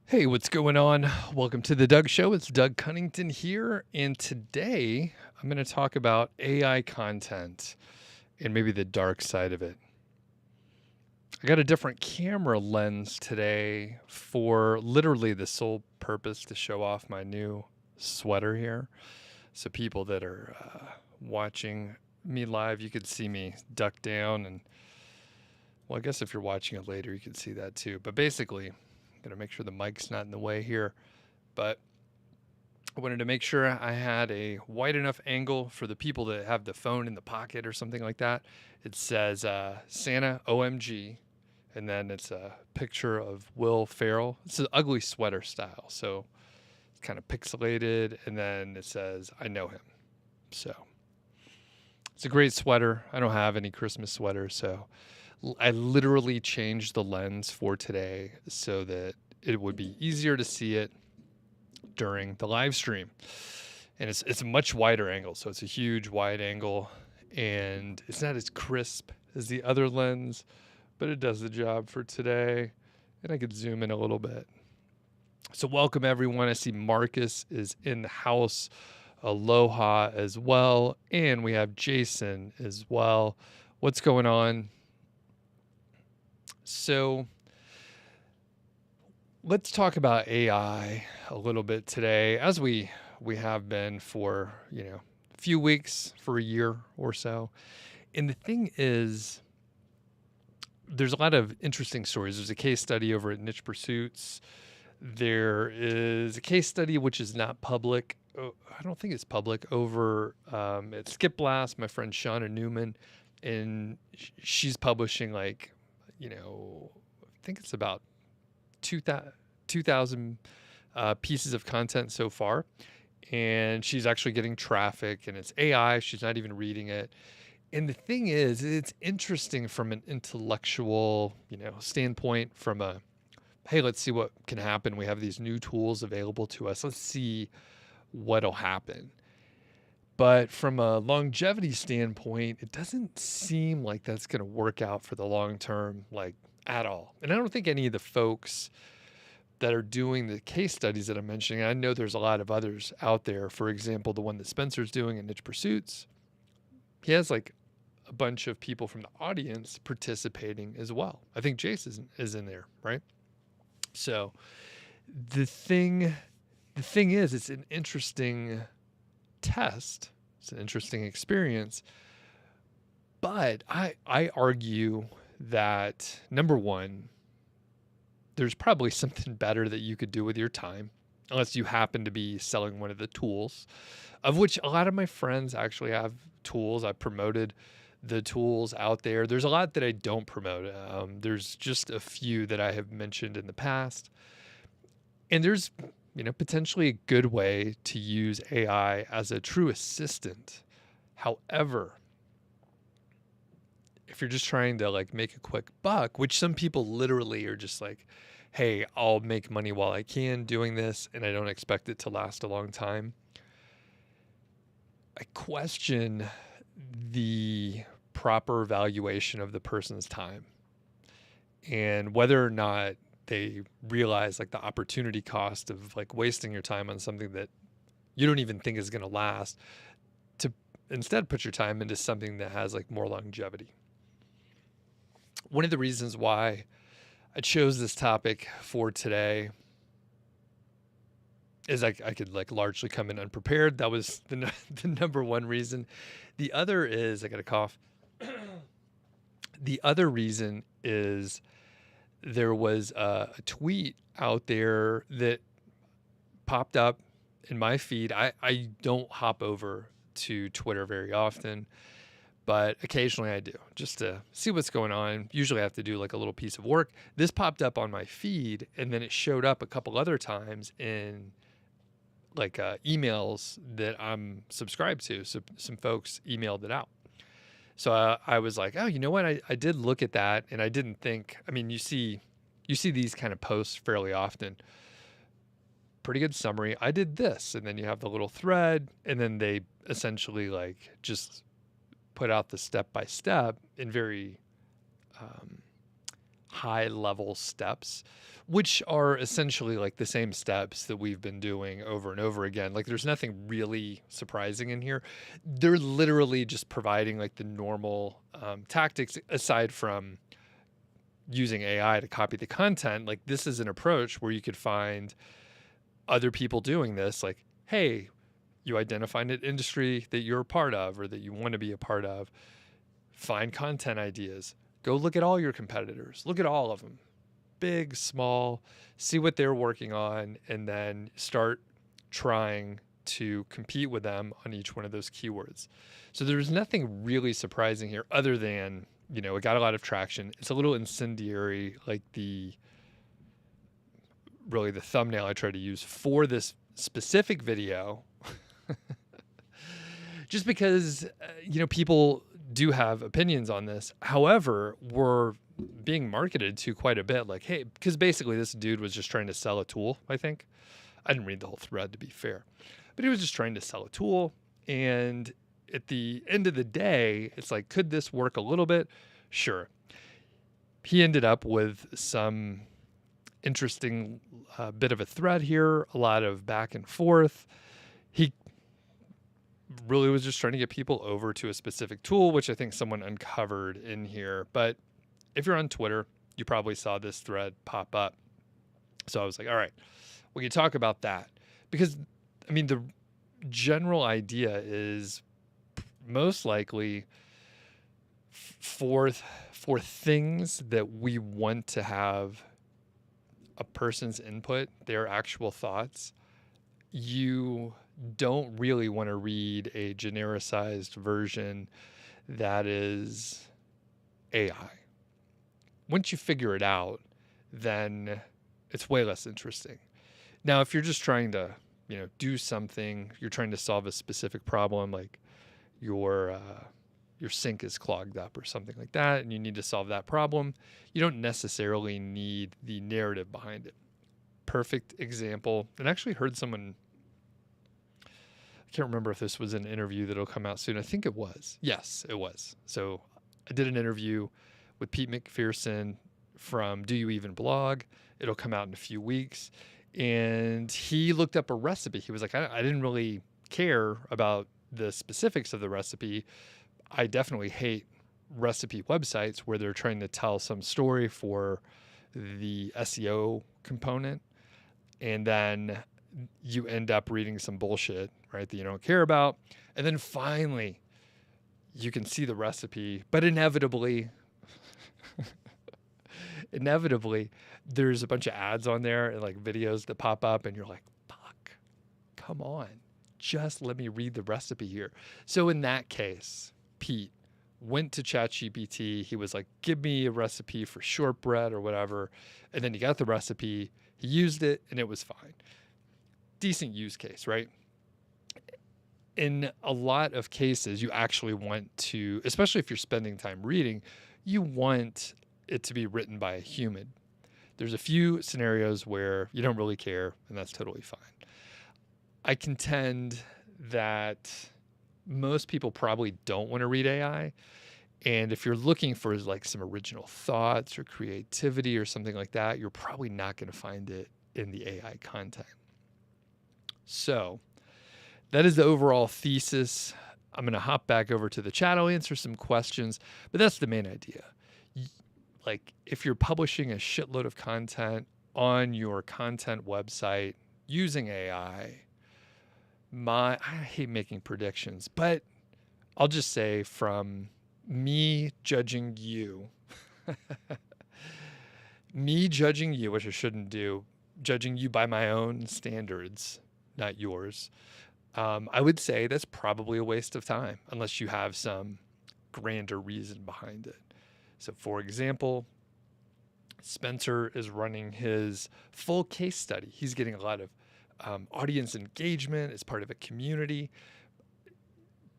Hey, what's going on? Welcome to the Doug Show. It's Doug Cunnington here, and today I'm going to talk about AI content and maybe the dark side of it. I got a different camera lens today for literally the sole purpose to show off my new sweater here. So people that are watching me live, you could see me duck down, and well, I guess if you're watching it later, you could see that too. But basically, going to make sure the mic's not in the way here, but I wanted to make sure I had a wide enough angle for the people that have the phone in the pocket or something like that. It says Santa OMG, and then it's a picture of Will Ferrell. It's an ugly sweater style, so it's kind of pixelated, and then it says I know him. So it's a great sweater. I don't have any Christmas sweaters, so I literally changed the lens for today so that it would be easier to see it during the live stream. And it's a much wider angle, so it's a huge wide angle, and it's not as crisp as the other lens, but it does the job for today. And I could zoom in a little bit. So welcome everyone. I see Marcus is in the house. Aloha as well. And we have Jason as well. What's going on? So let's talk about AI a little bit today, as we have been for, a few weeks, for a year or so. And the thing is, there's a lot of interesting stories. There's a case study over at Niche Pursuits. There is a case study which is not public. I don't think it's public, over at Skip Blast, my friend Shauna Newman, and she's publishing I think it's about 2,000 pieces of content so far. And she's actually getting traffic, and it's AI. She's not even reading it. And the thing is, it's interesting from an intellectual, standpoint, from a, hey, let's see what can happen. We have these new tools available to us. Let's see what'll happen. But from a longevity standpoint, it doesn't seem like that's going to work out for the long term, at all. And I don't think any of the folks that are doing the case studies that I'm mentioning, I know there's a lot of others out there. For example, the one that Spencer's doing in Niche Pursuits, he has a bunch of people from the audience participating as well. I think Jace is in there, right? So the thing is, it's an interesting test. It's an interesting experience. But I argue that, number one, there's probably something better that you could do with your time, unless you happen to be selling one of the tools, of which a lot of my friends actually have tools. I promoted the tools out there. There's a lot that I don't promote. There's just a few that I have mentioned in the past. And there's potentially a good way to use AI as a true assistant. However, if you're just trying to make a quick buck, which some people literally are just hey, I'll make money while I can doing this, and I don't expect it to last a long time, I question the proper valuation of the person's time and whether or not they realize the opportunity cost of wasting your time on something that you don't even think is going to last, to instead put your time into something that has more longevity. One of the reasons why I chose this topic for today is I could largely come in unprepared. That was the number one reason. The other is, I got a cough. The other reason is there was a tweet out there that popped up in my feed. I don't hop over to Twitter very often, but occasionally I do, just to see what's going on. Usually I have to do a little piece of work. This popped up on my feed, and then it showed up a couple other times in emails that I'm subscribed to. So some folks emailed it out. So I was like, oh, you know what? I did look at that, and I didn't think, you see these kind of posts fairly often. Pretty good summary. I did this. And then you have the little thread, and then they essentially just put out the step-by-step in very high level steps, which are essentially like the same steps that we've been doing over and over again. Like there's nothing really surprising in here. They're literally just providing like the normal tactics aside from using AI to copy the content. Like this is an approach where you could find other people doing this. Like, hey, you identify an industry that you're a part of or that you want to be a part of, find content ideas, go look at all your competitors, look at all of them, big, small, see what they're working on, and then start trying to compete with them on each one of those keywords. So there's nothing really surprising here other than, you know, it got a lot of traction. It's a little incendiary, like the thumbnail I tried to use for this specific video, just because, you know, people do have opinions on this. However, we're being marketed to quite a bit. Like, hey, because basically this dude was just trying to sell a tool, I think. I didn't read the whole thread, to be fair. But he was just trying to sell a tool. And at the end of the day, it's like, could this work a little bit? Sure. He ended up with some interesting bit of a thread here, a lot of back and forth. He really was just trying to get people over to a specific tool, which I think someone uncovered in here. But if you're on Twitter, you probably saw this thread pop up. So I was like, all right, we can talk about that. Because, I mean, the general idea is most likely for things that we want to have a person's input, their actual thoughts, you don't really want to read a genericized version that is AI. Once you figure it out, then it's way less interesting. Now, if you're just trying to, you know, do something, you're trying to solve a specific problem, like your sink is clogged up or something like that, and you need to solve that problem, you don't necessarily need the narrative behind it. Perfect example, and I actually heard someone, I can't remember if this was an interview that'll come out soon. I think it was. Yes, it was. So I did an interview with Pete McPherson from Do You Even Blog? It'll come out in a few weeks. And he looked up a recipe. He was like, I didn't really care about the specifics of the recipe. I definitely hate recipe websites where they're trying to tell some story for the SEO component, and then you end up reading some bullshit, right, that you don't care about. And then finally, you can see the recipe, but inevitably, there's a bunch of ads on there and like videos that pop up, and you're like, fuck, come on, just let me read the recipe here. So in that case, Pete went to ChatGPT. He was like, give me a recipe for shortbread or whatever. And then he got the recipe, he used it, and it was fine. Decent use case, right? In a lot of cases, you actually want to, especially if you're spending time reading, you want it to be written by a human. There's a few scenarios where you don't really care, and that's totally fine. I contend that most people probably don't want to read AI. And if you're looking for like some original thoughts or creativity or something like that, you're probably not going to find it in the AI content. So that is the overall thesis. I'm going to hop back over to the chat. I'll answer some questions, but that's the main idea. Like if you're publishing a shitload of content on your content website using AI, I hate making predictions, but I'll just say from me judging you, which I shouldn't do, judging you by my own standards, not yours, I would say that's probably a waste of time unless you have some grander reason behind it. So for example, Spencer is running his full case study. He's getting a lot of audience engagement as part of a community.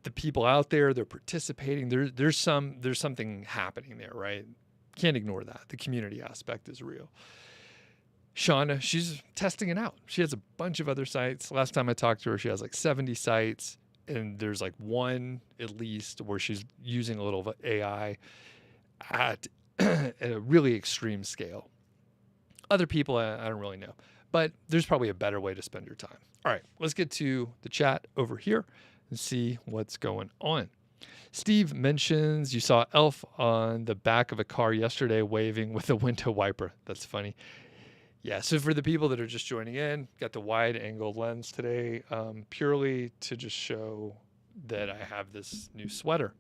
The people out there, they're participating. There's something happening there, right? Can't ignore that. The community aspect is real. Shauna, she's testing it out. She has a bunch of other sites. Last time I talked to her, she has like 70 sites, and there's like one at least where she's using a little AI. at a really extreme scale. Other people, I don't really know, but there's probably a better way to spend your time. All right, let's get to the chat over here and see what's going on. Steve mentions you saw Elf on the back of a car yesterday waving with a window wiper. That's funny. Yeah, so for the people that are just joining in, got the wide angle lens today, purely to just show that I have this new sweater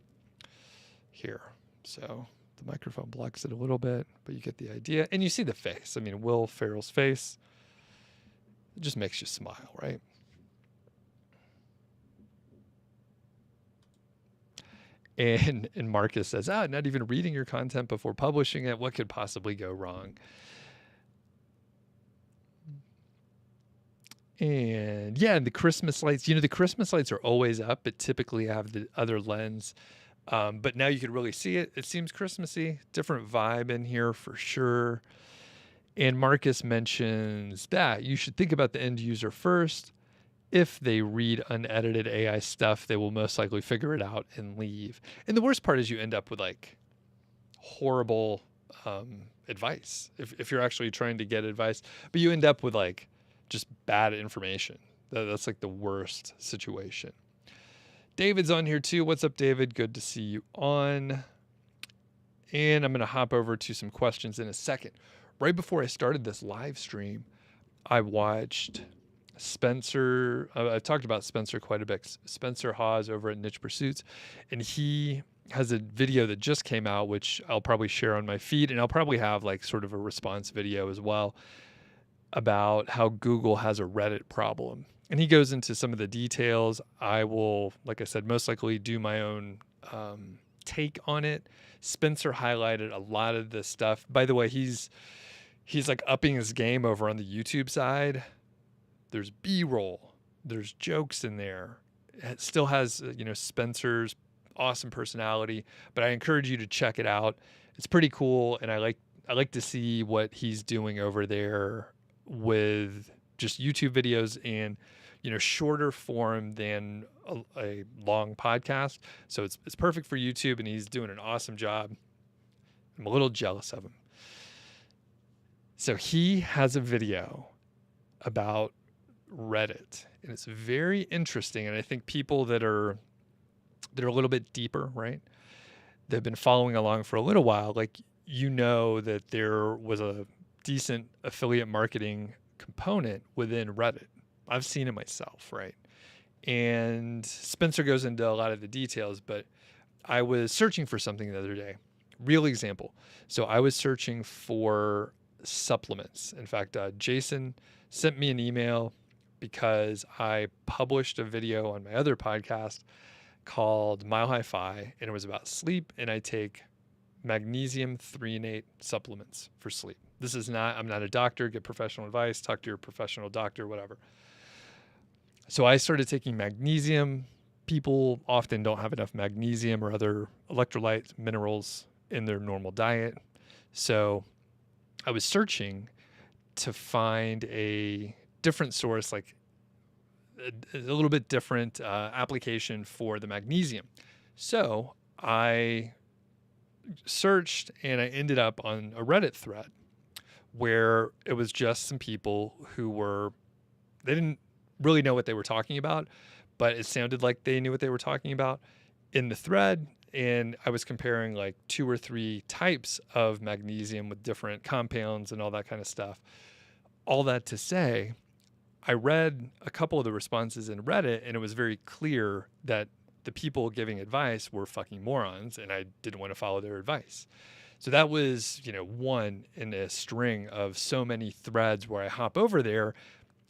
here. So the microphone blocks it a little bit, but you get the idea. And you see the face. I mean, Will Ferrell's face. It just makes you smile, right? And Marcus says, not even reading your content before publishing it. What could possibly go wrong? And yeah, and the Christmas lights, the Christmas lights are always up, but typically have the other lens. But now you can really see it. It seems Christmassy, different vibe in here for sure. And Marcus mentions that you should think about the end user first. If they read unedited AI stuff, they will most likely figure it out and leave. And the worst part is you end up with like horrible advice if you're actually trying to get advice, but you end up with like just bad information. That's like the worst situation. David's on here too. What's up, David? Good to see you on. And I'm going to hop over to some questions in a second. Right before I started this live stream, I watched Spencer. I've talked about Spencer quite a bit. Spencer Hawes over at Niche Pursuits. And he has a video that just came out, which I'll probably share on my feed. And I'll probably have like sort of a response video as well about how Google has a Reddit problem. And he goes into some of the details. I will, like I said, most likely do my own take on it. Spencer highlighted a lot of this stuff. By the way, he's like upping his game over on the YouTube side. There's B-roll. There's jokes in there. It still has, Spencer's awesome personality, but I encourage you to check it out. It's pretty cool, and I like to see what he's doing over there with just YouTube videos and shorter form than a long podcast. So it's perfect for YouTube, and he's doing an awesome job. I'm a little jealous of him. So he has a video about Reddit, and it's very interesting. And I think people that are a little bit deeper, right? They've been following along for a little while. Like, that there was a decent affiliate marketing component within Reddit. I've seen it myself, right? And Spencer goes into a lot of the details, but I was searching for something the other day. Real example. So I was searching for supplements. In fact, Jason sent me an email because I published a video on my other podcast called Mile High Fi, and it was about sleep, and I take magnesium threonate supplements for sleep. I'm not a doctor. Get professional advice, talk to your professional doctor, whatever. So I started taking magnesium. People often don't have enough magnesium or other electrolyte minerals in their normal diet. So I was searching to find a different source, like a little bit different application for the magnesium. So I searched, and I ended up on a Reddit thread where it was just some people who they didn't really know what they were talking about, but it sounded like they knew what they were talking about in the thread. And I was comparing like 2 or 3 types of magnesium with different compounds and all that kind of stuff. All that to say, I read a couple of the responses in Reddit, and it was very clear that the people giving advice were fucking morons, and I didn't want to follow their advice. So that was, one in a string of so many threads where I hop over there,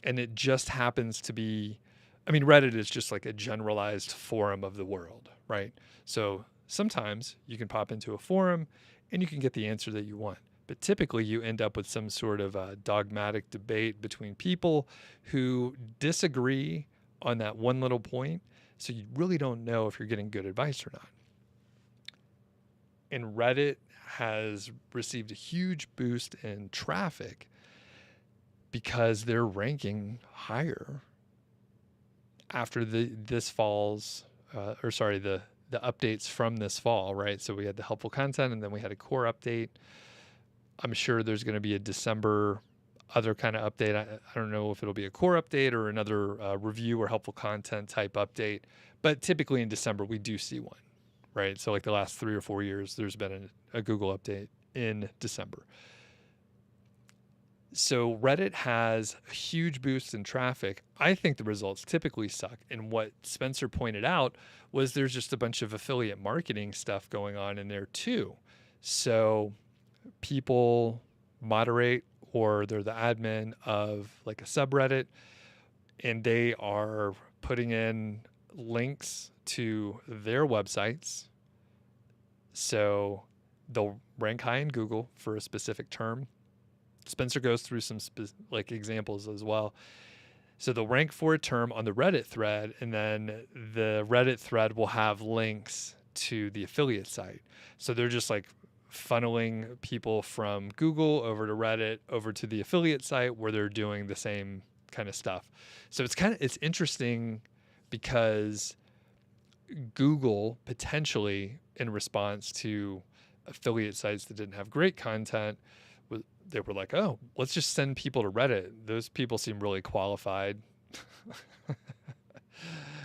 and it just happens to be, Reddit is just like a generalized forum of the world, right? So sometimes you can pop into a forum and you can get the answer that you want. But typically you end up with some sort of a dogmatic debate between people who disagree on that one little point. So you really don't know if you're getting good advice or not. And Reddit has received a huge boost in traffic because they're ranking higher after the the updates from this fall, right? So we had the helpful content, and then we had a core update. I'm sure there's going to be a December other kind of update. I don't know if it'll be a core update or another review or helpful content type update, but typically in December we do see one, right? So like the last 3 or 4 years, there's been a Google update in December. So Reddit has a huge boost in traffic. I think the results typically suck. And what Spencer pointed out was there's just a bunch of affiliate marketing stuff going on in there too. So people moderate, or they're the admin of like a subreddit, and they are putting in links to their websites. So they'll rank high in Google for a specific term. Spencer goes through some like examples as well. So they'll rank for a term on the Reddit thread, and then the Reddit thread will have links to the affiliate site. So they're just like funneling people from Google over to Reddit, over to the affiliate site where they're doing the same kind of stuff. So it's interesting because Google potentially, in response to affiliate sites that didn't have great content, they were like, oh, let's just send people to Reddit. Those people seem really qualified.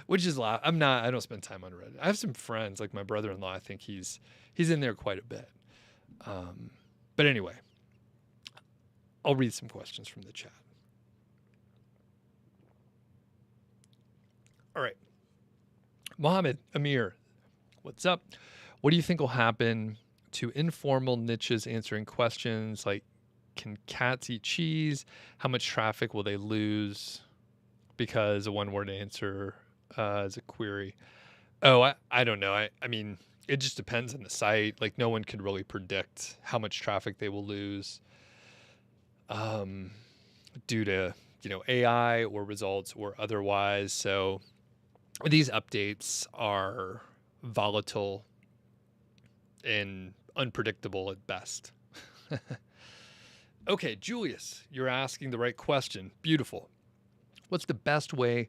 Which is I don't spend time on Reddit. I have some friends, like my brother-in-law, I think he's in there quite a bit. But anyway, I'll read some questions from the chat. All right. Mohammed Amir, what's up? What do you think will happen to informal niches answering questions like, can cats eat cheese? How much traffic will they lose because a one-word answer is a query? Oh, I don't know. I mean, it just depends on the site. Like, no one can really predict how much traffic they will lose due to, AI or results or otherwise. So these updates are volatile and unpredictable at best. Okay, Julius, you're asking the right question. Beautiful. What's the best way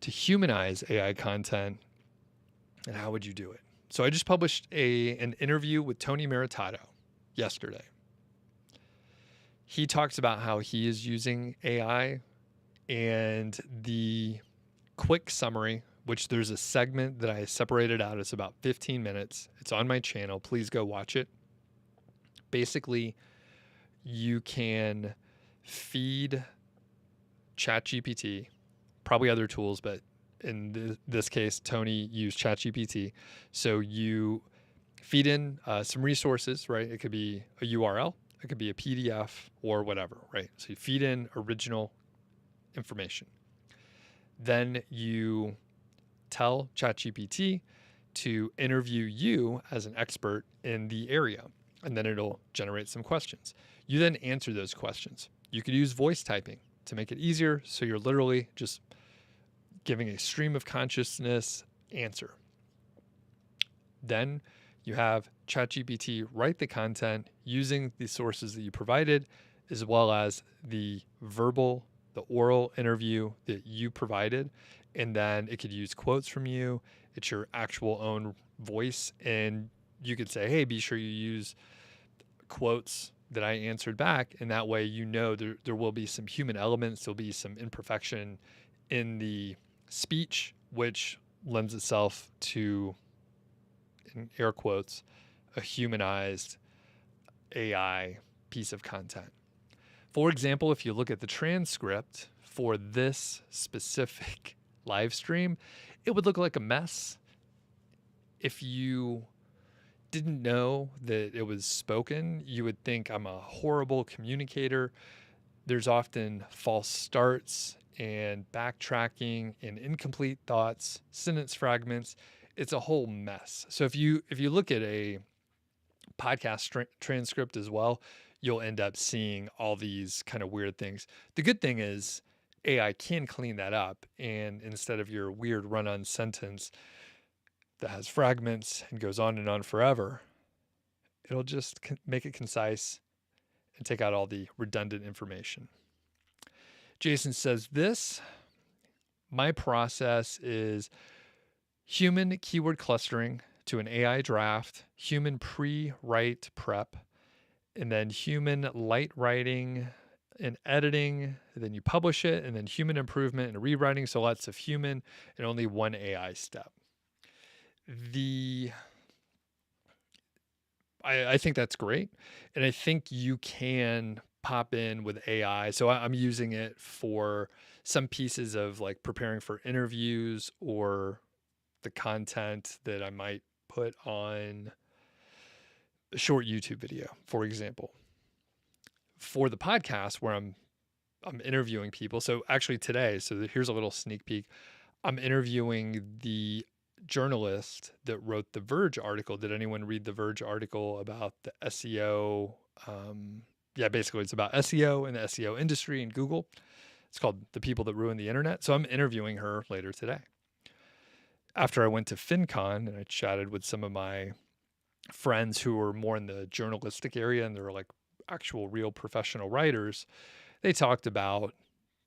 to humanize AI content, and how would you do it? So I just published an interview with Tony Maritato yesterday. He talks about how he is using AI, and the quick summary, which there's a segment that I separated out. It's about 15 minutes. It's on my channel. Please go watch it. Basically, you can feed ChatGPT, probably other tools, but in this case, Tony used ChatGPT. So you feed in some resources, right? It could be a URL, it could be a PDF, or whatever, right? So you feed in original information. Then you tell ChatGPT to interview you as an expert in the area, and then it'll generate some questions. You then answer those questions. You could use voice typing to make it easier, so you're literally just giving a stream of consciousness answer. Then you have ChatGPT write the content using the sources that you provided, as well as the oral interview that you provided. And then it could use quotes from you. It's your actual own voice. And you could say, hey, be sure you use quotes that I answered back. And that way, there will be some human elements. There'll be some imperfection in the speech, which lends itself to, in air quotes, a humanized AI piece of content. For example, if you look at the transcript for this specific live stream, it would look like a mess. If you didn't know that it was spoken, you would think I'm a horrible communicator. There's often false starts and backtracking and incomplete thoughts, sentence fragments. It's a whole mess. So if you look at a podcast transcript as well, you'll end up seeing all these kind of weird things. The good thing is AI can clean that up, and instead of your weird run-on sentence that has fragments and goes on and on forever, it'll just make it concise and take out all the redundant information. Jason says my process is human keyword clustering, to an AI draft, human pre-write prep, and then human light writing and editing, and then you publish it, and then human improvement and rewriting. So lots of human and only one AI step. I think that's great. And I think you can pop in with AI. So I'm using it for some pieces of like preparing for interviews or the content that I might put on a short YouTube video, for example. For the podcast where I'm interviewing people. So actually today, here's a little sneak peek. I'm interviewing the journalist that wrote the Verge article. Did anyone read the Verge article about the SEO? Basically it's about SEO and the SEO industry and Google. It's called The People That Ruin the Internet. So I'm interviewing her later today. After I went to FinCon and I chatted with some of my friends who were more in the journalistic area and they're like actual real professional writers, they talked about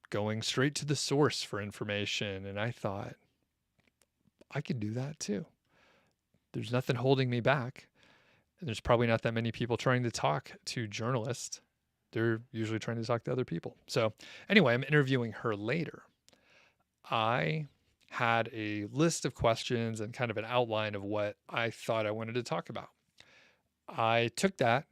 going straight to the source for information. And I thought, I can do that too. There's nothing holding me back. And there's probably not that many people trying to talk to journalists. They're usually trying to talk to other people. So anyway, I'm interviewing her later. I had a list of questions and kind of an outline of what I thought I wanted to talk about. I took that,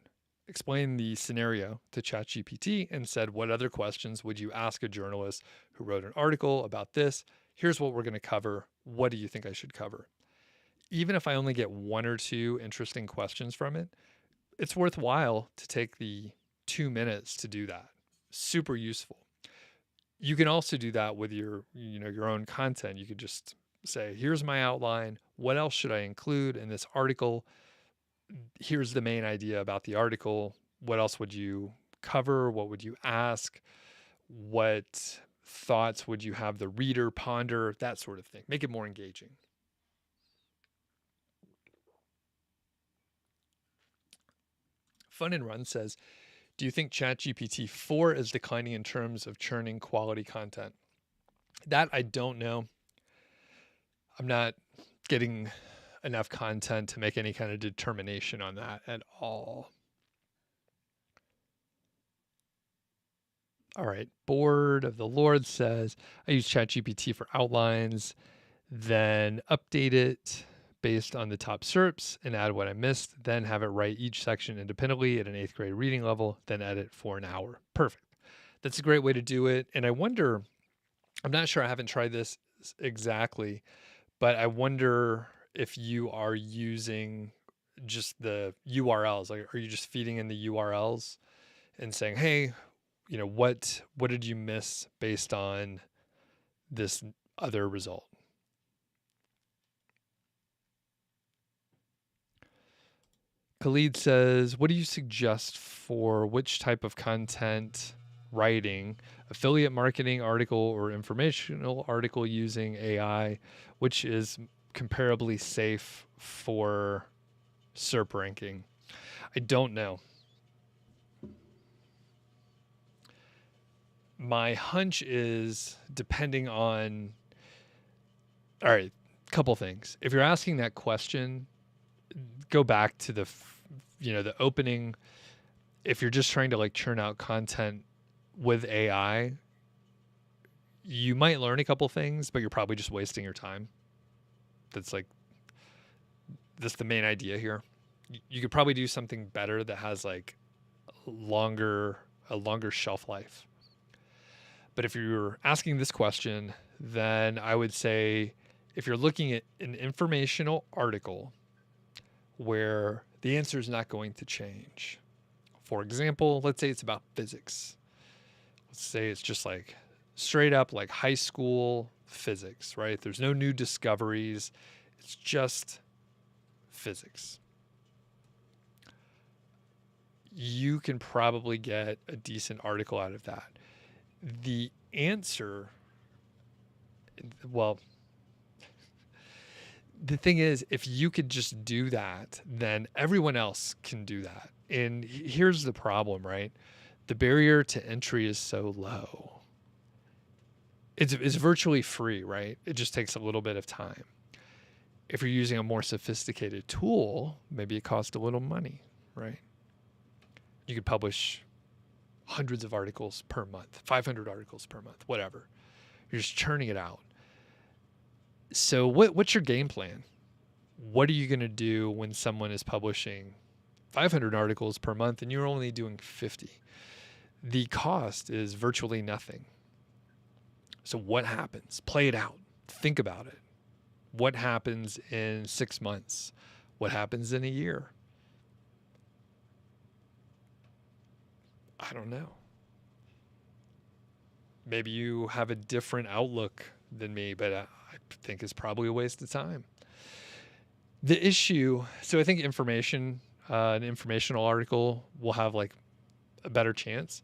explained the scenario to ChatGPT and said, what other questions would you ask a journalist who wrote an article about this? Here's what we're going to cover. What do you think I should cover? Even if I only get one or two interesting questions from it, it's worthwhile to take the 2 minutes to do that. Super useful. You can also do that with your own content. You could just say, here's my outline. What else should I include in this article? Here's the main idea about the article. What else would you cover? What would you ask? What thoughts would you have the reader ponder? That sort of thing. Make it more engaging. Fun and Run says, do you think ChatGPT 4 is declining in terms of churning quality content? That I don't know. I'm not getting enough content to make any kind of determination on that at all. All right. Board of the Lord says, I use ChatGPT for outlines, then update it based on the top SERPs and add what I missed, then have it write each section independently at an 8th grade reading level, then edit for an hour. Perfect. That's a great way to do it. And I wonder, I'm not sure, I haven't tried this exactly, but I wonder if you are using just the URLs. Like, are you just feeding in the URLs and saying, hey, what did you miss based on this other result? Khalid says, what do you suggest for which type of content writing, affiliate marketing article or informational article using AI, which is comparably safe for SERP ranking? I don't know. My hunch is depending on, all right, couple things. If you're asking that question, go back to the opening. If you're just trying to like churn out content with AI, you might learn a couple things, but you're probably just wasting your time. That's the main idea here. You could probably do something better that has like a longer shelf life. But if you're asking this question, then I would say if you're looking at an informational article where the answer is not going to change. For example, let's say it's about physics. Let's say it's just like straight up like high school physics, right? There's no new discoveries. It's just physics. You can probably get a decent article out of that. The answer, well, the thing is, if you could just do that, then everyone else can do that. And here's the problem, right? The barrier to entry is so low. It's virtually free, right? It just takes a little bit of time. If you're using a more sophisticated tool, maybe it costs a little money, right? You could publish hundreds of articles per month, 500 articles per month, whatever. You're just churning it out. So what's your game plan? What are you going to do when someone is publishing 500 articles per month and you're only doing 50? The cost is virtually nothing. So what happens? Play it out. Think about it. What happens in 6 months? What happens in a year? I don't know. Maybe you have a different outlook than me, but I think it's probably a waste of time. The issue, so I think an informational article will have like a better chance.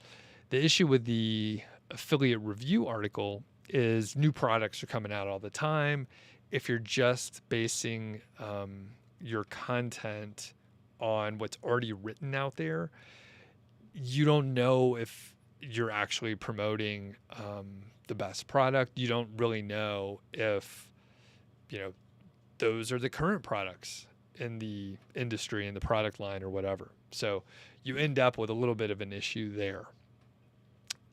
The issue with the affiliate review article is new products are coming out all the time. If you're just basing your content on what's already written out there, you don't know if you're actually promoting the best product. You don't really know if, those are the current products in the industry, in the product line or whatever. So you end up with a little bit of an issue there.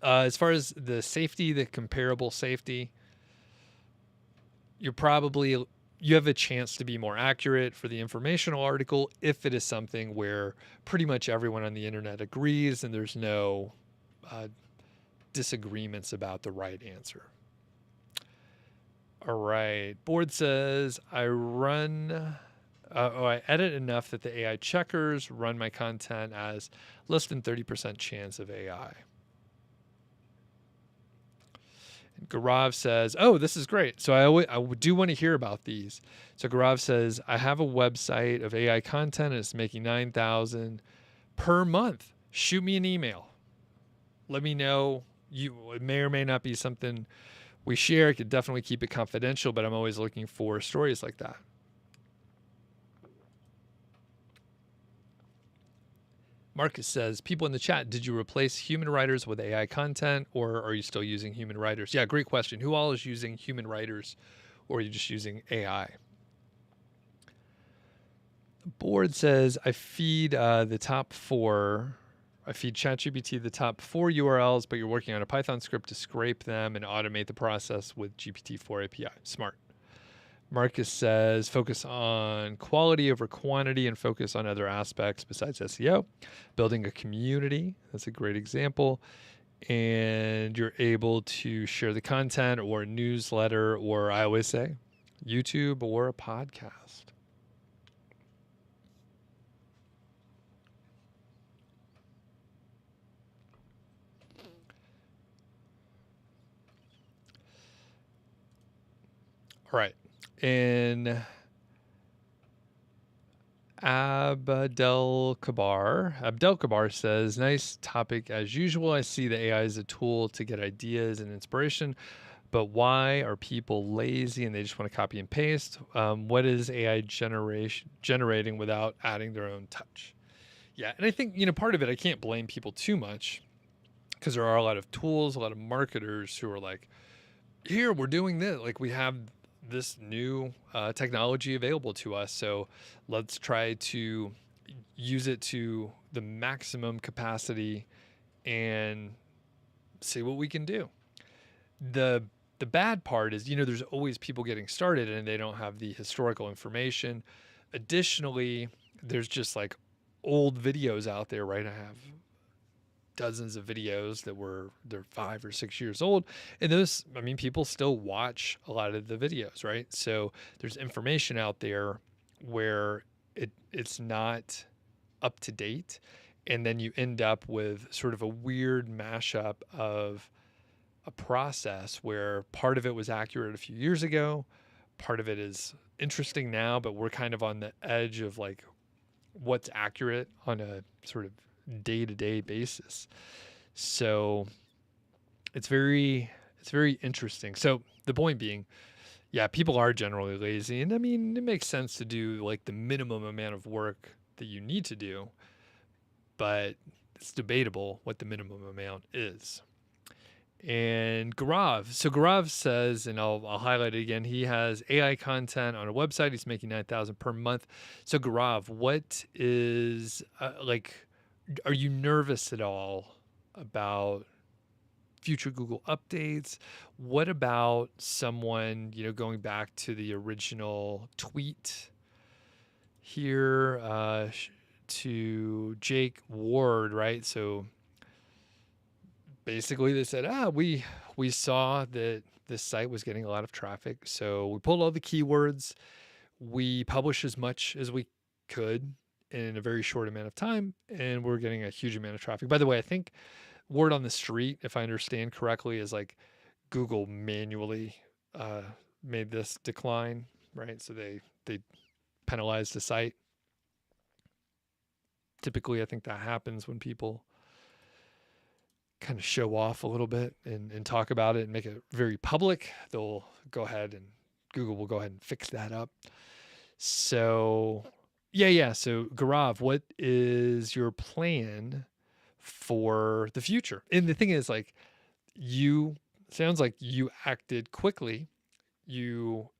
As far as the safety, the comparable safety, you have a chance to be more accurate for the informational article if it is something where pretty much everyone on the internet agrees and there's no disagreements about the right answer. All right. Board says, I edit enough that the AI checkers run my content as less than 30% chance of AI. And Gaurav says, oh, this is great. So I do want to hear about these. So Gaurav says, I have a website of AI content and it's making $9,000 per month. Shoot me an email. Let me know. It may or may not be something we share. I could definitely keep it confidential, but I'm always looking for stories like that. Marcus says, people in the chat, did you replace human writers with AI content or are you still using human writers? Yeah, great question. Who all is using human writers or are you just using AI? The board says, I feed ChatGPT the top 4 URLs, but you're working on a Python script to scrape them and automate the process with GPT-4 API. Smart. Marcus says, focus on quality over quantity and focus on other aspects besides SEO. Building a community, that's a great example. And you're able to share the content or a newsletter, or I always say, YouTube or a podcast. All right. In Abdel Kabar says, nice topic as usual. I see the AI as a tool to get ideas and inspiration, but why are people lazy and they just want to copy and paste? What is AI generating without adding their own touch? Yeah, and I think, part of it, I can't blame people too much because there are a lot of tools, a lot of marketers who are like, here, we're doing this. Like we have this new technology available to us. So let's try to use it to the maximum capacity and see what we can do. The bad part is, there's always people getting started and they don't have the historical information. Additionally, there's just like old videos out there, right? I have dozens of videos they're 5 or 6 years old. And those, people still watch a lot of the videos, right? So there's information out there where it's not up to date. And then you end up with sort of a weird mashup of a process where part of it was accurate a few years ago. Part of it is interesting now, but we're kind of on the edge of like what's accurate on a sort of day-to-day basis. So it's very interesting. So the point being, yeah, people are generally lazy. And it makes sense to do like the minimum amount of work that you need to do, but it's debatable what the minimum amount is. And Gaurav. So Gaurav says, and I'll highlight it again. He has AI content on a website. He's making 9,000 per month. So Gaurav, what is like? Are you nervous at all about future Google updates? What about someone, going back to the original tweet here to Jake Ward, right? So basically they said, we saw that this site was getting a lot of traffic. So we pulled all the keywords. We published as much as we could in a very short amount of time, and we're getting a huge amount of traffic. By the way, I think word on the street, if I understand correctly, is like Google manually made this decline, right? So they penalized the site. Typically, I think that happens when people kind of show off a little bit and talk about it and make it very public. They'll go ahead and Google will go ahead and fix that up. So yeah. So Gaurav, what is your plan for the future? And the thing is, like, sounds like you acted quickly. You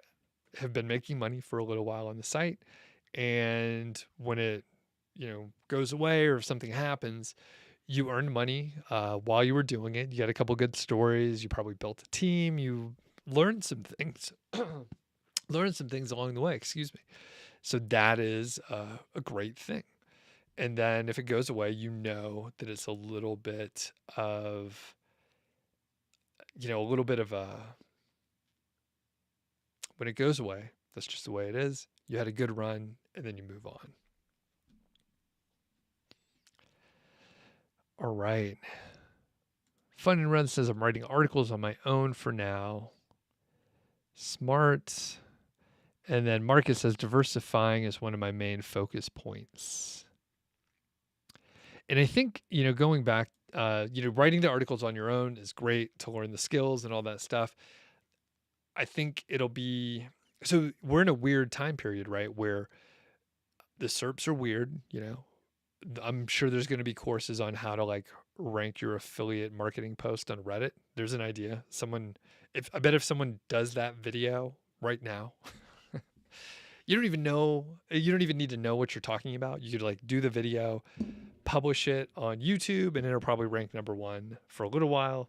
have been making money for a little while on the site, and when it goes away or if something happens, you earned money while you were doing it. You got a couple good stories. You probably built a team. You learned some things, learned some things along the way. Excuse me. So that is a great thing. And then if it goes away, that it's a little bit of, when it goes away, that's just the way it is. You had a good run and then you move on. All right. Fun and Run says, I'm writing articles on my own for now. Smart. And then Marcus says, diversifying is one of my main focus points. And I think, going back, writing the articles on your own is great to learn the skills and all that stuff. I think so we're in a weird time period, right? Where the SERPs are weird, I'm sure there's going to be courses on how to like rank your affiliate marketing post on Reddit. There's an idea. I bet if someone does that video right now, you don't even need to know what you're talking about. You could like do the video, publish it on YouTube, and it'll probably rank #1 for a little while.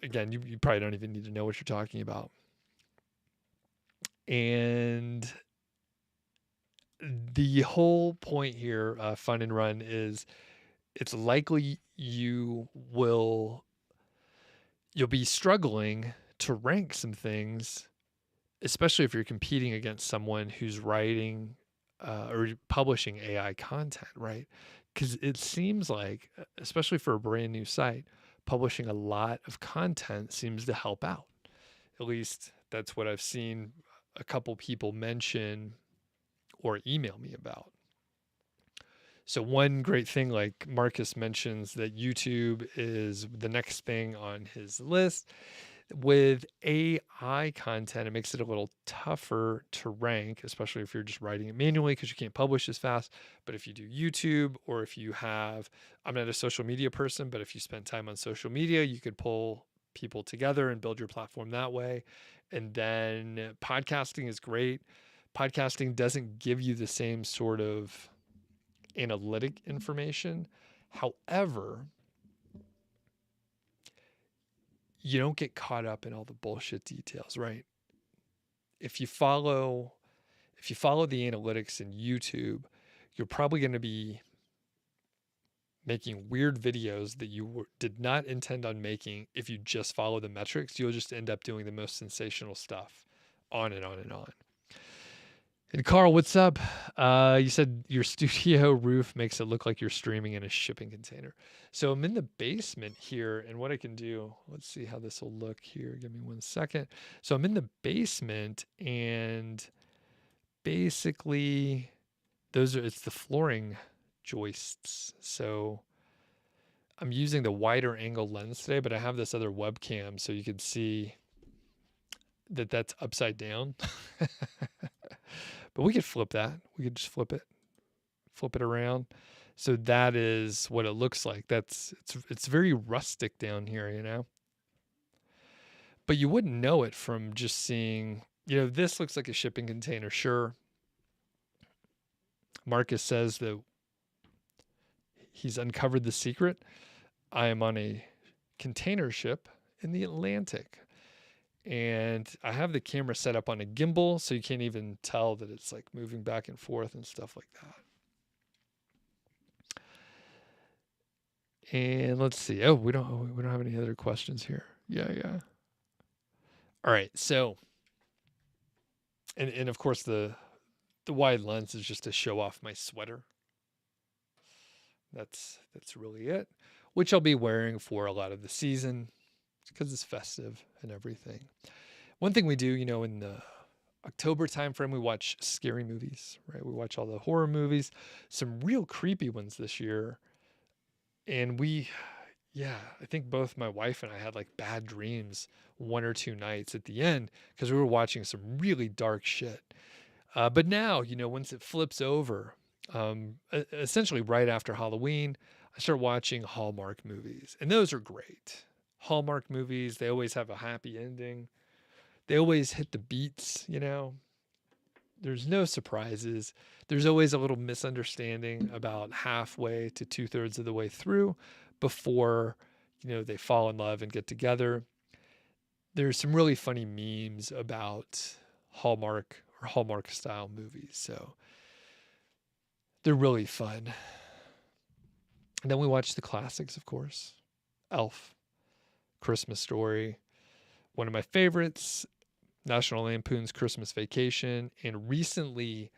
Again, you probably don't even need to know what you're talking about. And the whole point here, Fun and Run, is it's likely you'll be struggling to rank some things, especially if you're competing against someone who's writing or publishing AI content, right? Because it seems like, especially for a brand new site, publishing a lot of content seems to help out. At least that's what I've seen a couple people mention or email me about. So one great thing, like Marcus mentions, that YouTube is the next thing on his list. With AI content, it makes it a little tougher to rank, especially if you're just writing it manually because you can't publish as fast. But if you do YouTube, or if you I'm not a social media person, but if you spend time on social media, you could pull people together and build your platform that way. And then podcasting is great. Podcasting doesn't give you the same sort of analytic information. However, you don't get caught up in all the bullshit details, right? If you follow the analytics in YouTube, you're probably going to be making weird videos that you did not intend on making. If you just follow the metrics, you'll just end up doing the most sensational stuff, on and on and on. And Carl, what's up? You said your studio roof makes it look like you're streaming in a shipping container. So I'm in the basement here, and what I can do, let's see how this will look here. Give me 1 second. So I'm in the basement, and basically it's the flooring joists. So I'm using the wider angle lens today, but I have this other webcam so you can see that that's upside down. But we could flip that. We could just flip it around. So that is what it looks like. It's very rustic down here, But you wouldn't know it from just seeing, this looks like a shipping container. Sure. Marcus says that he's uncovered the secret. I am on a container ship in the Atlantic. And I have the camera set up on a gimbal, so you can't even tell that it's like moving back and forth and stuff like that. And let's see. Oh, we don't have any other questions here. Yeah. All right. So, and of course the wide lens is just to show off my sweater. That's really it, which I'll be wearing for a lot of the season because it's festive and everything. One thing we do, in the October timeframe, we watch scary movies, right? We watch all the horror movies, some real creepy ones this year. And I think both my wife and I had like bad dreams one or two nights at the end because we were watching some really dark shit. But now, once it flips over, essentially right after Halloween, I start watching Hallmark movies. And those are great. Hallmark movies, they always have a happy ending. They always hit the beats, There's no surprises. There's always a little misunderstanding about halfway to 2/3 of the way through before, they fall in love and get together. There's some really funny memes about Hallmark or Hallmark style movies. So they're really fun. And then we watch the classics, of course. Elf, Christmas Story, one of my favorites, National Lampoon's Christmas Vacation. And recently,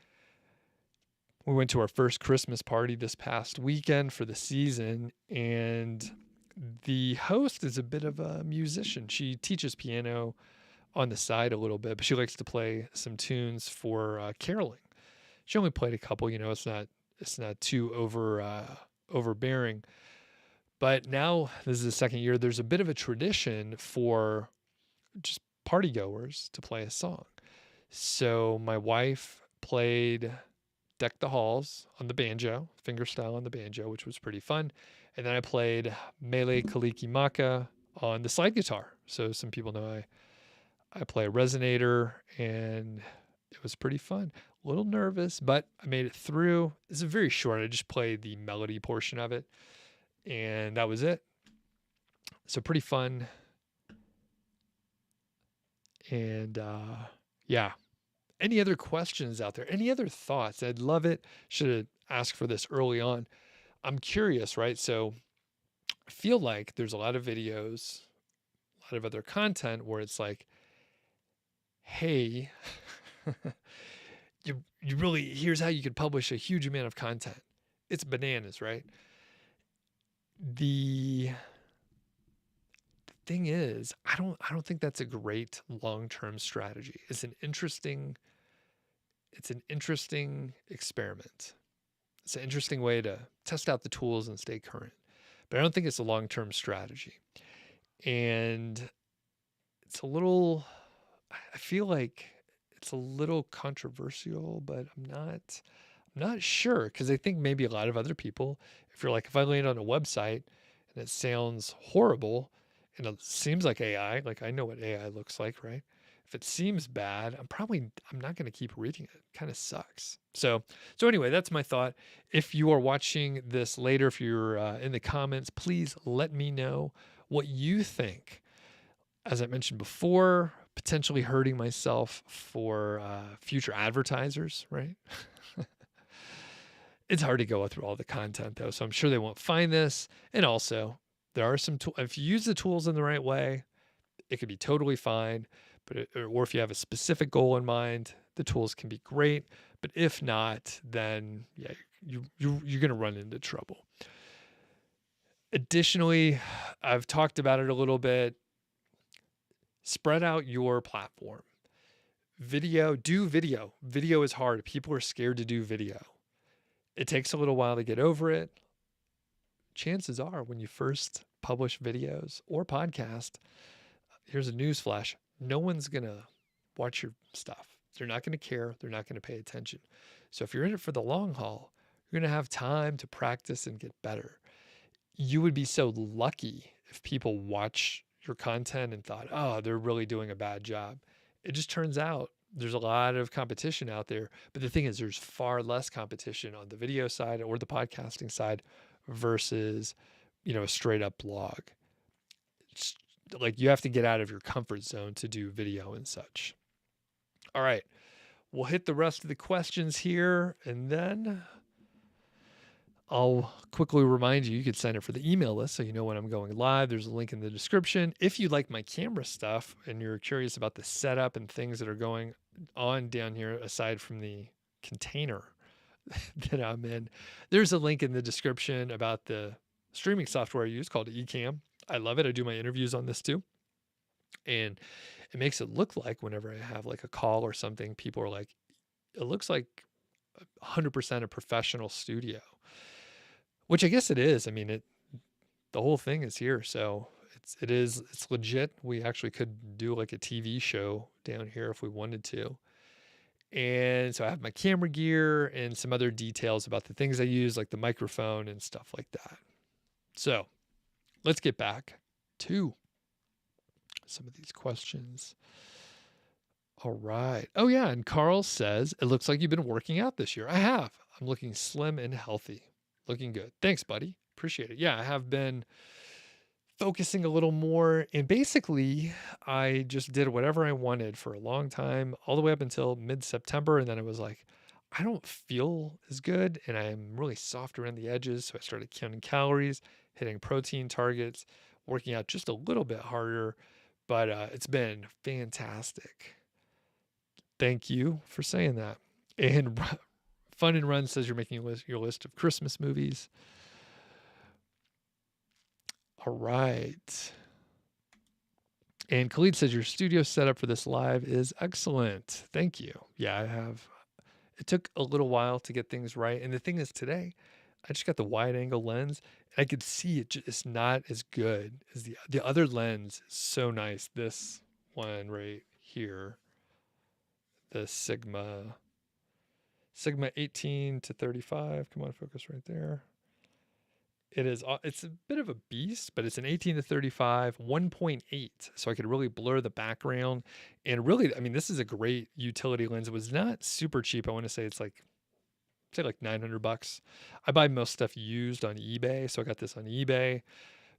we went to our first Christmas party this past weekend for the season. And the host is a bit of a musician. She teaches piano on the side a little bit, but she likes to play some tunes for caroling. She only played a couple, it's not too overbearing. But now this is the second year. There's a bit of a tradition for just party goers to play a song. So my wife played Deck the Halls on the banjo, fingerstyle on the banjo, which was pretty fun. And then I played Mele Kalikimaka on the slide guitar. So some people know I play a resonator, and it was pretty fun. A little nervous, but I made it through. It's very short. I just played the melody portion of it, and that was it. So pretty fun. And yeah. Any other questions out there? Any other thoughts? I'd love it. Should have asked for this early on. I'm curious, right? So I feel like there's a lot of videos, a lot of other content where it's like, hey, you really, here's how you could publish a huge amount of content. It's bananas, right? The thing is, I don't think that's a great long-term strategy. It's an interesting experiment. It's an interesting way to test out the tools and stay current. But I don't think it's a long-term strategy. And I feel like it's a little controversial, but I'm not sure, because I think maybe a lot of other people, if I land on a website and it sounds horrible and it seems like AI, like I know what AI looks like, right? If it seems bad, I'm not going to keep reading it. It kind of sucks. So anyway, that's my thought. If you are watching this later, if you're in the comments, please let me know what you think. As I mentioned before, potentially hurting myself for future advertisers, right? It's hard to go through all the content though, so I'm sure they won't find this. And also, there are some tools. If you use the tools in the right way, it could be totally fine. Or if you have a specific goal in mind, the tools can be great. But if not, then yeah, you're going to run into trouble. Additionally, I've talked about it a little bit. Spread out your platform. Do video. Video is hard. People are scared to do video. It takes a little while to get over it. Chances are when you first publish videos or podcast, here's a news flash. No one's going to watch your stuff. They're not going to care. They're not going to pay attention. So if you're in it for the long haul, You're going to have time to practice and get better. You would be so lucky if people watch your content and thought, oh, they're really doing a bad job. It just turns out there's a lot of competition out there. But the thing is, there's far less competition on the video side or the podcasting side versus, a straight up blog. It's like you have to get out of your comfort zone to do video and such. All right. We'll hit the rest of the questions here, and then I'll quickly remind you, you could sign up for the email list so you know when I'm going live. There's a link in the description. If you like my camera stuff and you're curious about the setup and things that are going on down here, aside from the container that I'm in, there's a link in the description about the streaming software I use called Ecamm. I love it. I do my interviews on this too. And it makes it look like whenever I have like a call or something, people are like, it looks like 100% a professional studio. Which I guess it is. I mean, the whole thing is here, so it's legit. We actually could do like a TV show down here if we wanted to. And so I have my camera gear and some other details about the things I use, like the microphone and stuff like that. So let's get back to some of these questions. All right. Oh yeah, and Carl says, it looks like you've been working out this year. I have. I'm looking slim and healthy. Looking good. Thanks, buddy. Appreciate it. Yeah, I have been focusing a little more. And basically, I just did whatever I wanted for a long time, all the way up until mid-September. And then I was like, I don't feel as good. And I'm really soft around the edges. So I started counting calories, hitting protein targets, working out just a little bit harder. But it's been fantastic. Thank you for saying that. And Fun and Run says you're making your list of Christmas movies. All right. And Khalid says your studio setup for this live is excellent. Thank you. Yeah, I have. It took a little while to get things right. And the thing is, today, I just got the wide angle lens. And I could see it's not as good as the other lens. Is so nice. This one right here, the Sigma 18 to 35. Come on, focus right there. It's a bit of a beast, but it's an 18 to 35, 1.8. So I could really blur the background. And really, I mean, this is a great utility lens. It was not super cheap. I want to say it's like $900. I buy most stuff used on eBay. So I got this on eBay.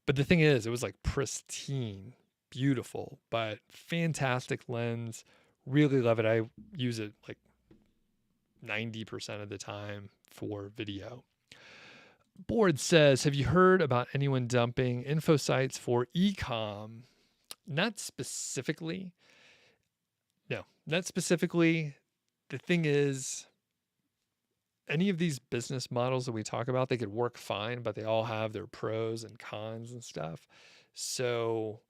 But the thing is, it was like pristine, beautiful, but fantastic lens. Really love it. I use it like 90% of the time for video. Board says, have you heard about anyone dumping info sites for Ecamm? Not specifically. No, not specifically. The thing is, any of these business models that we talk about, they could work fine, but they all have their pros and cons and stuff. So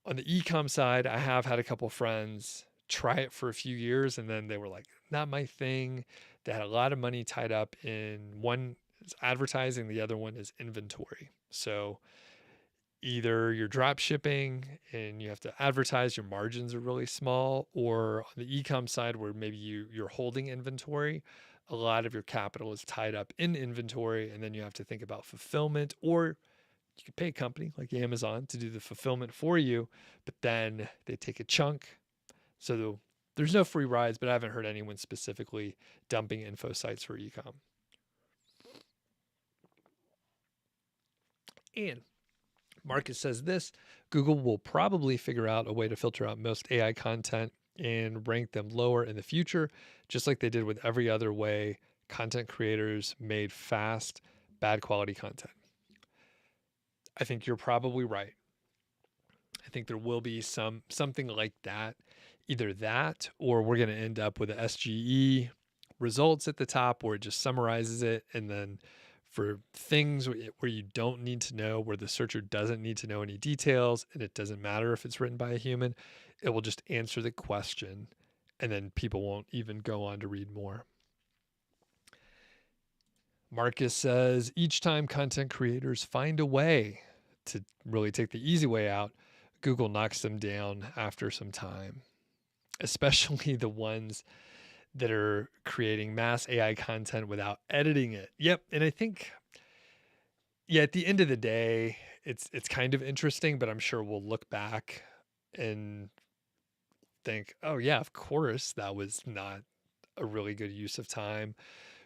on the Ecamm side, I have had a couple friends try it for a few years, and then they were like, not my thing. They had a lot of money tied up in one is advertising, the other one is inventory. So either you're drop shipping and you have to advertise, your margins are really small, or on the Ecamm side where maybe you're holding inventory, a lot of your capital is tied up in inventory, and then you have to think about fulfillment, or you could pay a company like Amazon to do the fulfillment for you, but then they take a chunk. So there's no free rides, but I haven't heard anyone specifically dumping info sites for Ecamm. And Marcus says this, Google will probably figure out a way to filter out most AI content and rank them lower in the future, just like they did with every other way content creators made fast, bad quality content. I think you're probably right. I think there will be something like that. Either that, or we're going to end up with a SGE results at the top where it just summarizes it. And then for things where you don't need to know, where the searcher doesn't need to know any details, and it doesn't matter if it's written by a human, it will just answer the question, and then people won't even go on to read more. Marcus says, each time content creators find a way to really take the easy way out, Google knocks them down after some time, especially the ones that are creating mass AI content without editing it. Yep. And I think, yeah, at the end of the day, it's kind of interesting, but I'm sure we'll look back and think, oh yeah, of course that was not a really good use of time.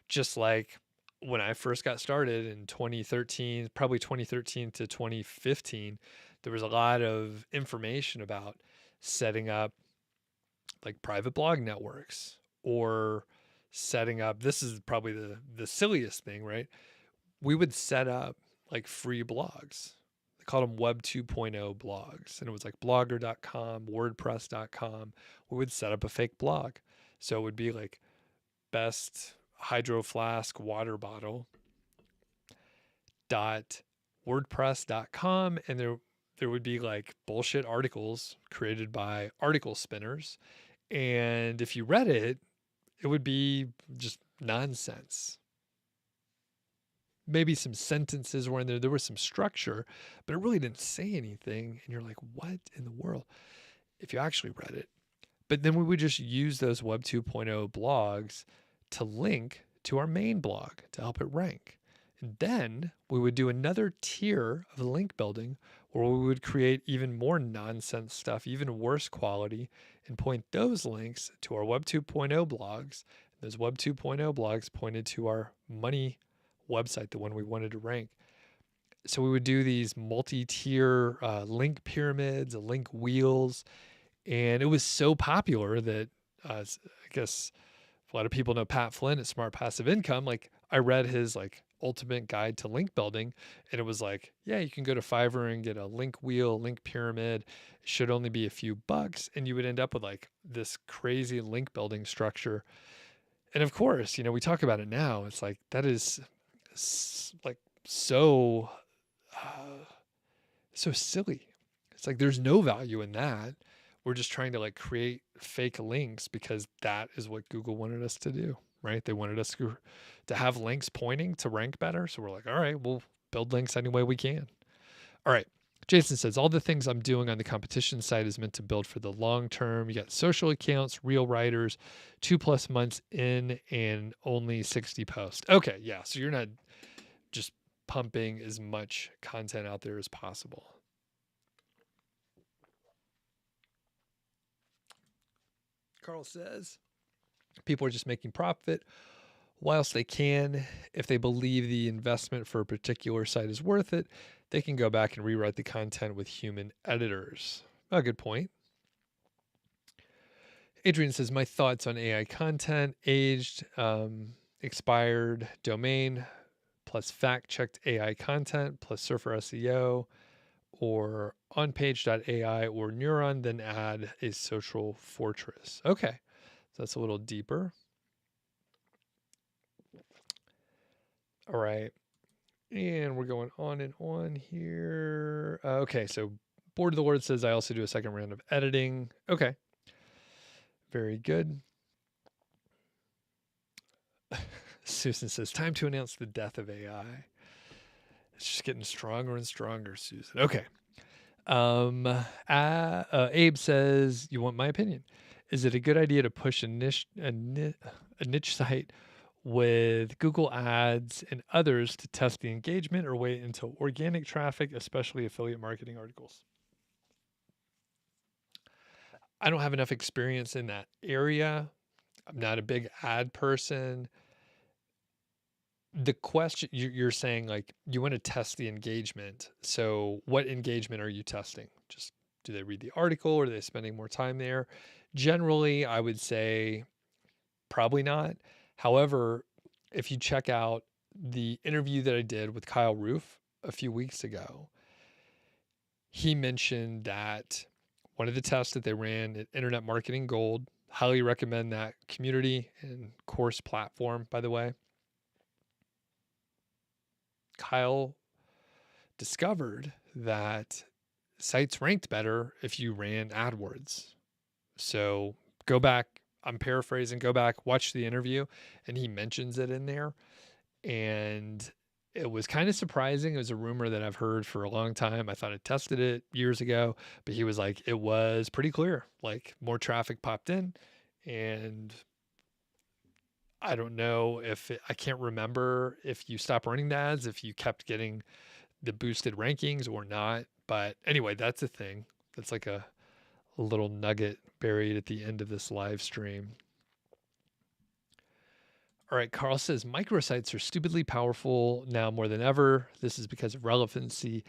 Just like when I first got started in 2013, probably 2013 to 2015, there was a lot of information about setting up like private blog networks or setting up, this is probably the silliest thing, right? We would set up like free blogs. They called them Web 2.0 blogs. And it was like blogger.com, wordpress.com. We would set up a fake blog. So it would be like best hydro flask water bottle dot wordpress.com, and there would be like bullshit articles created by article spinners, and if you read it, it would be just nonsense. Maybe some sentences were in there was some structure, but it really didn't say anything, and you're like, what in the world, if you actually read it. But then we would just use those Web 2.0 blogs to link to our main blog to help it rank. And then we would do another tier of link building where we would create even more nonsense stuff, even worse quality, and point those links to our Web 2.0 blogs. Those Web 2.0 blogs pointed to our money website, the one we wanted to rank. So we would do these multi-tier link pyramids, link wheels, and it was so popular that I guess a lot of people know Pat Flynn at Smart Passive Income. Like I read his like ultimate guide to link building, and it was like, yeah, you can go to Fiverr and get a link wheel, link pyramid. It should only be a few bucks, and you would end up with like this crazy link building structure. And of course, we talk about it now. It's like that is like so so silly. It's like there's no value in that. We're just trying to like create fake links because that is what Google wanted us to do, right? They wanted us to have links pointing to rank better. So we're like, all right, we'll build links any way we can. All right. Jason says, all the things I'm doing on the competition site is meant to build for the long term. You got social accounts, real writers, 2+ months in, and only 60 posts. Okay. Yeah. So you're not just pumping as much content out there as possible. Carl says, people are just making profit whilst they can. If they believe the investment for a particular site is worth it, they can go back and rewrite the content with human editors. A good point. Adrian says, my thoughts on AI content, aged, expired domain, plus fact-checked AI content, plus Surfer SEO, or onpage.ai or Neuron, then add a social fortress. Okay, so that's a little deeper. All right, and we're going on and on here. Okay, so Board of the Word says I also do a second round of editing. Okay, very good. Susan says, time to announce the death of AI. It's just getting stronger and stronger, Susan. Okay. Abe says, you want my opinion? Is it a good idea to push a niche site with Google Ads and others to test the engagement, or wait until organic traffic, especially affiliate marketing articles? I don't have enough experience in that area. I'm not a big ad person. The question you're saying, like, you want to test the engagement. So what engagement are you testing? Just do they read the article, or are they spending more time there? Generally, I would say probably not. However, if you check out the interview that I did with Kyle Roof a few weeks ago, he mentioned that one of the tests that they ran at Internet Marketing Gold, highly recommend that community and course platform, by the way. Kyle discovered that sites ranked better if you ran AdWords. So go back, I'm paraphrasing, go back, watch the interview, and he mentions it in there. And it was kind of surprising. It was a rumor that I've heard for a long time. I thought I tested it years ago, but he was like, it was pretty clear. Like more traffic popped in, and I don't know I can't remember if you stopped running the ads, if you kept getting the boosted rankings or not. But anyway, that's a thing. That's like a little nugget buried at the end of this live stream. All right, Carl says microsites are stupidly powerful now more than ever. This is because of relevancy,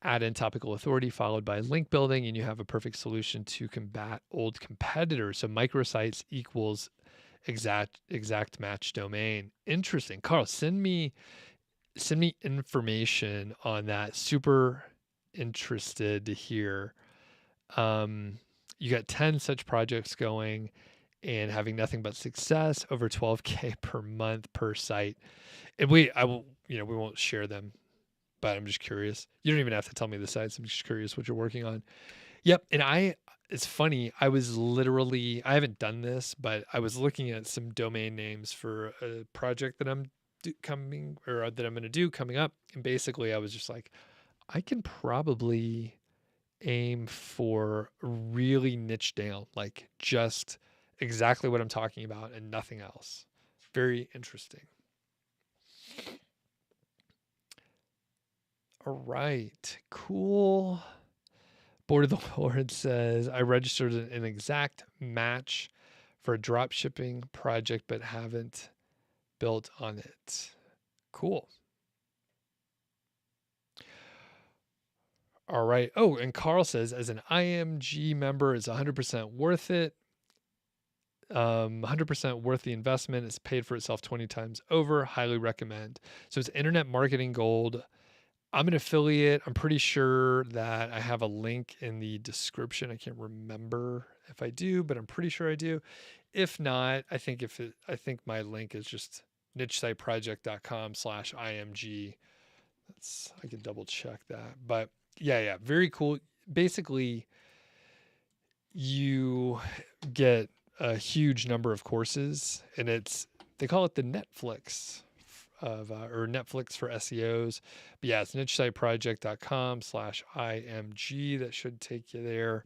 add in topical authority followed by link building, and you have a perfect solution to combat old competitors. So microsites equals exact match domain. Interesting. Carl, send me information on that. Super interested to hear. You got 10 such projects going and having nothing but success, over 12K per month per site. And we won't share them, but I'm just curious. You don't even have to tell me the sites. I'm just curious what you're working on. Yep. And it's funny. I haven't done this, but I was looking at some domain names for a project that I'm going to do coming up. And basically I was just like, I can probably aim for really niche down, like just exactly what I'm talking about and nothing else. Very interesting. All right, cool. Board of the Lord says, I registered an exact match for a drop shipping project, but haven't built on it. Cool. All right. Oh, and Carl says, as an IMG member, it's 100% worth it. 100% worth the investment. It's paid for itself 20 times over. Highly recommend. So it's Internet Marketing Gold. I'm an affiliate. I'm pretty sure that I have a link in the description. I can't remember if I do, but I'm pretty sure I do. If not, I think my link is just nichesiteproject.com/IMG. I can double check that. But yeah, very cool. Basically, you get a huge number of courses, and they call it the Netflix or Netflix for SEOs. But yeah, it's nichesiteproject.com/IMG. That should take you there.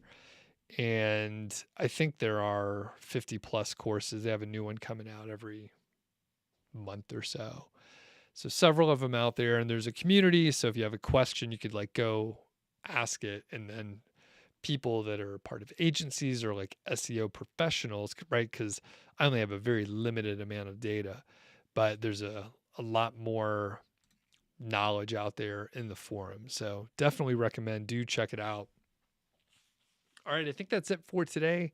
And I think there are 50 plus courses. They have a new one coming out every month or so. So several of them out there, and there's a community. So if you have a question, you could like go ask it, and then people that are part of agencies or like SEO professionals, right? Because I only have a very limited amount of data, but there's a lot more knowledge out there in the forum. So definitely recommend, do check it out. All right, I think that's it for today.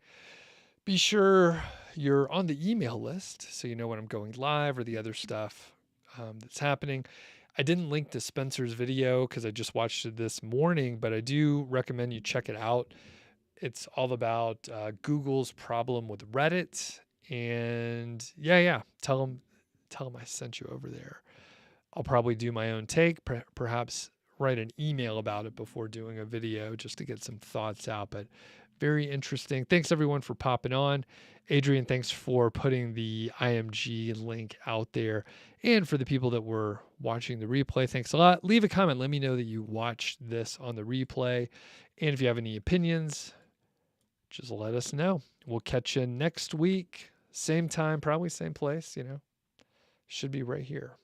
Be sure you're on the email list so you know when I'm going live or the other stuff that's happening. I didn't link to Spencer's video because I just watched it this morning, but I do recommend you check it out. It's all about Google's problem with Reddit. And yeah, tell them I sent you over there. I'll probably do my own take, perhaps write an email about it before doing a video just to get some thoughts out. But very interesting. Thanks everyone for popping on. Adrian, thanks for putting the IMG link out there. And for the people that were watching the replay, thanks a lot. Leave a comment. Let me know that you watched this on the replay. And if you have any opinions, just let us know. We'll catch you next week. Same time, probably same place, should be right here.